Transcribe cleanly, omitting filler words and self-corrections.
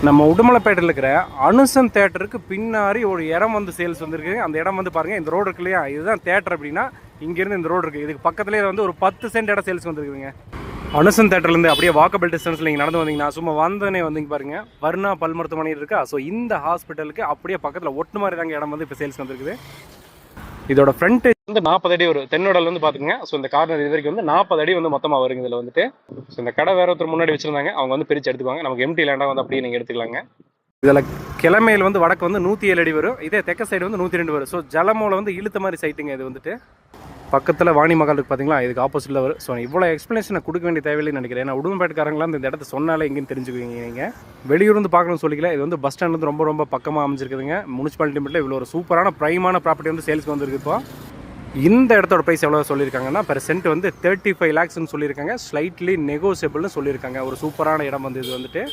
நம்ம உடுமலைப்பேட்டையில் இருக்கிற அனுசன் தேட்டருக்கு பின்னாடி ஒரு இடம் வந்து சேல்ஸ் வந்துருக்கு. அந்த இடம் வந்து பாருங்கள், இந்த ரோடு இருக்கு இல்லையா, இதுதான் தேட்டர். அப்படின்னா இங்கேருந்து இந்த ரோடு இருக்குது, இதுக்கு பக்கத்துலேயே வந்து ஒரு 10 சென்ட் இடம் சேல்ஸ் வந்துருக்குதுங்க. அனுசன் தேட்டர்லேருந்து அப்படியே வாக்கபிள் டிஸ்டன்ஸில் நீங்கள் நடந்து வந்தீங்கன்னா சும்மா வந்தோடனே வந்தீங்க பாருங்கள், வர்ணா பல் மருத்துவமனை இருக்கா. ஸோ இந்த ஹாஸ்பிட்டலுக்கு அப்படியே பக்கத்தில் ஒட்டு மாதிரி தாங்க இடம் வந்து இப்போ சேல்ஸ் வந்துருக்குது. இதோட ஃப்ரண்ட் வந்து 40 அடி வரும், தென்னோடல் வந்து பார்த்துங்க. ஸோ இந்த கார்னர் இது வரைக்கும் வந்து 40 அடி வந்து மொத்தமாக வருங்க இதில் வந்துட்டு. ஸோ இந்த கடை வேற ஒருத்தர் முன்னாடி வச்சுருந்தாங்க, அவங்க வந்து பிரித்து எடுத்துக்குவாங்க. நமக்கு எம்டி லேண்டாக வந்து அப்படியே நீங்கள் எடுத்துக்கலாங்க. இதில் கிழமையில் வந்து வடக்கு வந்து 107 அடி வரும், இதே தெற்க சைடு வந்து 102 வரும். ஸோ ஜலமோல வந்து இழுத்த மாதிரி சைட்டுங்க இது வந்துட்டு. பக்கத்தில் வாணி மகால் இருக்குது பார்த்தீங்களா, இதுக்கு ஆப்போசிட்டில் வரும். ஸோ இவ்வளோ எக்ஸ்ப்ளனேஷன் நான் கொடுக்க வேண்டிய தேவையில்லைன்னு நினைக்கிறேன். ஏன்னா உடுமலைப்பேட்டைக்காரங்களாம் இந்த இடத்த சொன்னாலே எங்கேன்னு தெரிஞ்சுக்குவீங்க நீங்கள். வெளியூர் வந்து பார்க்கணும்னு சொல்லிக்கல, இது வந்து பஸ் ஸ்டாண்ட் வந்து ரொம்ப ரொம்ப பக்கமாக அமைஞ்சிருக்குதுங்க. முனிசிபாலிட்டி மட்டும் இவ்வளோ ஒரு சூப்பரான ப்ரைமான ப்ராப்பர்ட்டி வந்து சேல்ஸ்க்கு வந்துருக்கு. இப்போ இந்த இடத்தோட ப்ரைஸ் எவ்வளோ சொல்லியிருக்காங்கன்னா, பெர் சென்ட் வந்து 35 lakhsன்னு சொல்லியிருக்காங்க. ஸ்லைட்லி நெகோசியபிள்னு சொல்லியிருக்காங்க. ஒரு சூப்பரான இடம் வந்து இது வந்துட்டு.